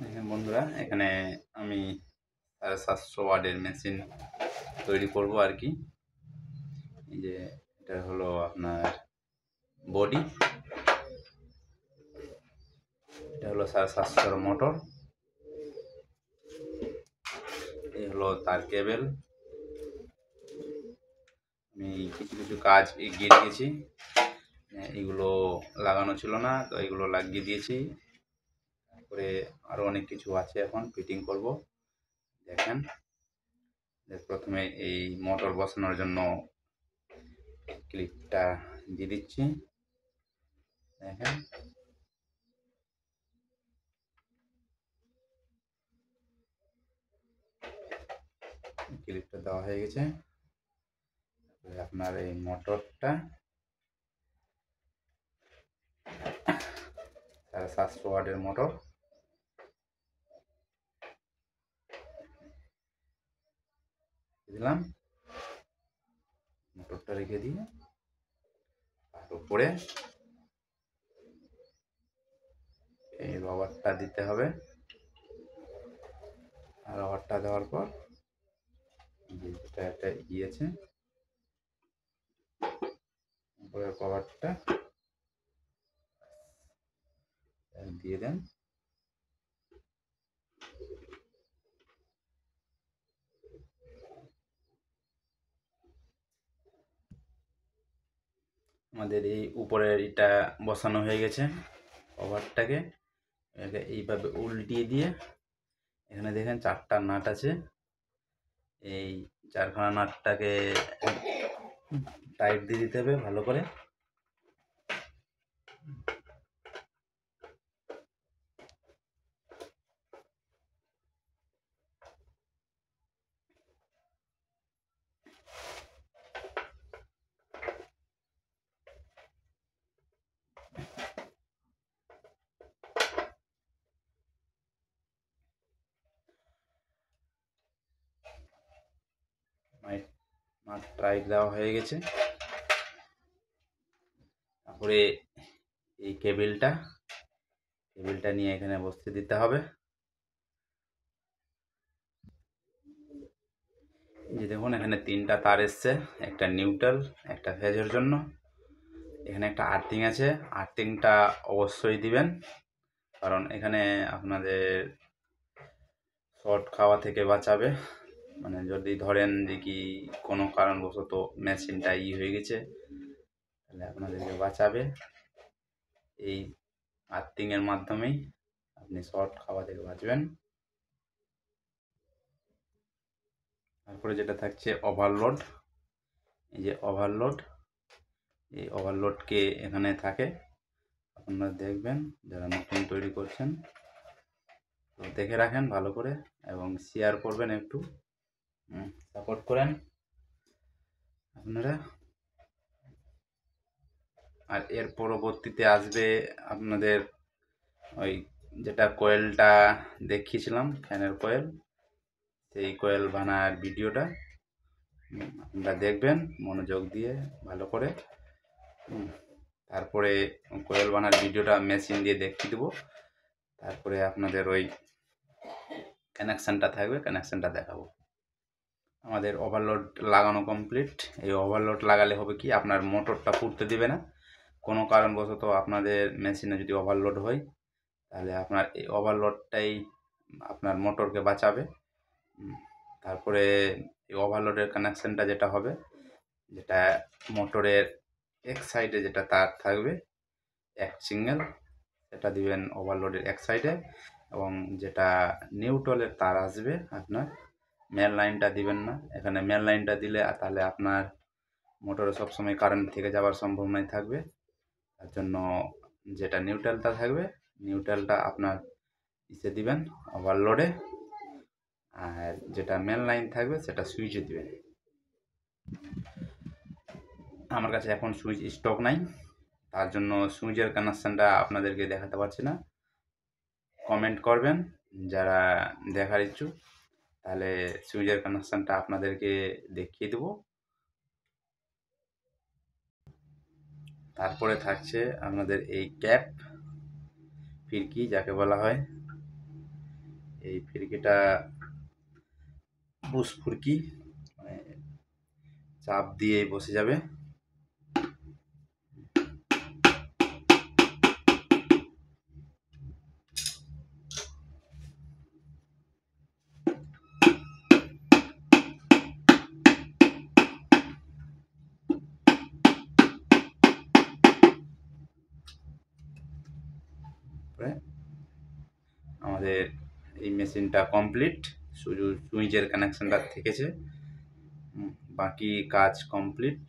দেখেন বন্ধুরা, এখানে আমি 750 ওয়াটের মেশিন তৈরি করব আর কি। এই যে এটা হলো আপনার বডি, এটা হলো 750 মোটর, এই হলো তার কেবেল। আমি কিছু কিছু কাজ এগিয়ে দিয়েছি, এগুলো লাগানো ছিল না তো এগুলো লাগিয়ে দিয়েছি। তারপরে আরও অনেক কিছু আছে, এখন ফিটিং করব। দেখেন, প্রথমে এই মোটর বসানোর জন্য ক্লিপটা দিয়ে দিচ্ছি। দেখেন, ক্লিপটা দেওয়া হয়ে গেছে। আপনার এই মোটরটা 750 ওয়াটের মোটর, দিলাম। মোটরটা রেখে দিয়ে তার উপরে এই রবারটা দিতে হবে। আর রবারটা দেওয়ার পর যেটা একটা গিয়েছে উপরের কভারটা দিয়ে দেন। আমাদের এই উপরের এটা বসানো হয়ে গেছে। কভারটাকে এইভাবে উল্টিয়ে দিয়ে এখানে দেখেন 4টা নাট আছে। এই 4খানা নাটটাকে টাইট দিয়ে দিতে হবে ভালো করে। নাট টাইট দেওয়া হয়ে গেছে। তারপরে এই কেবেলটা নিয়ে এখানে বসতে দিতে হবে। যে দেখুন, এখানে 3টা তার এসছে, একটা নিউট্রাল, একটা ফেজের জন্য। এখানে একটা আর্থিং আছে, আর্থিংটা অবশ্যই দিবেন, কারণ এখানে আপনাদের শর্ট খাওয়া থেকে বাঁচাবে। মানে যদি ধরেন যে কি কোনো কারণবশত মেশিনটা হয়ে গেছে, তাহলে আপনাদেরকে বাঁচাবে। এই আর্থিংয়ের মাধ্যমেই আপনি শর্ট খাওয়া থেকে বাঁচবেন। তারপরে যেটা থাকছে ওভারলোড। এই যে ওভারলোড, এই ওভারলোডকে এখানে থাকে, আপনারা দেখবেন যারা নতুন তৈরি করছেন তো দেখে রাখেন ভালো করে, এবং শেয়ার করবেন, একটু সাপোর্ট করেন আপনারা। আর এর পরবর্তীতে আসবে আপনাদের ওই যেটা কয়েলটা দেখিয়েছিলাম, ফ্যানের কয়েল, সেই কয়েল বানার ভিডিওটা আপনারা দেখবেন মনোযোগ দিয়ে ভালো করে। তারপরে কয়েল বানার ভিডিওটা মেশিন দিয়ে দেখিয়ে দেবো। তারপরে আপনাদের ওই কানেকশানটা থাকবে, কানেকশানটা দেখাবো। আমাদের ওভারলোড লাগানো কমপ্লিট। এই ওভারলোড লাগালে হবে কি, আপনার মোটরটা পুড়তে দিবে না। কোনো কারণবশত আপনাদের মেশিনে যদি ওভারলোড হয়, তাহলে আপনার এই ওভারলোডটাই আপনার মোটরকে বাঁচাবে। তারপরে এই ওভারলোডের কানেকশানটা যেটা হবে, যেটা মোটরের এক সাইডে যেটা তার থাকবে এক সিঙ্গেল, সেটা দিবেন ওভারলোডের এক সাইডে, এবং যেটা নিউট্রালের তার আসবে আপনার মেন লাইনটা দিবেন না। এখানে মেন লাইনটা দিলে তাহলে আপনার মোটরে সবসময় কারেন্ট থেকে যাওয়ার সম্ভাবনাই থাকবে। তার জন্য যেটা নিউট্রালটা থাকবে, নিউট্রালটা আপনার ইসে দিবেন ওভারলোডে, আর যেটা মেন লাইন থাকবে সেটা সুইচে দিবেন। আমার কাছে এখন সুইচ স্টক নাই, তার জন্য সুইচের কানেকশানটা আপনাদেরকে দেখাতে পারছি না। কমেন্ট করবেন যারা দেখার ইচ্ছুক, তাহলে সুইচের কানেকশানটা আপনাদেরকে দেখিয়ে দেবো। তারপরে থাকছে আপনাদের এই ক্যাপ, ফিরকি যাকে বলা হয়, এই ফিরকিটা বুশ ফুরকি, মানে চাপ দিয়ে বসে যাবে। আমাদের এই মেশিনটা কমপ্লিট, শুধু সুইচের কানেকশনটা থেকেছে, বাকি কাজ কমপ্লিট।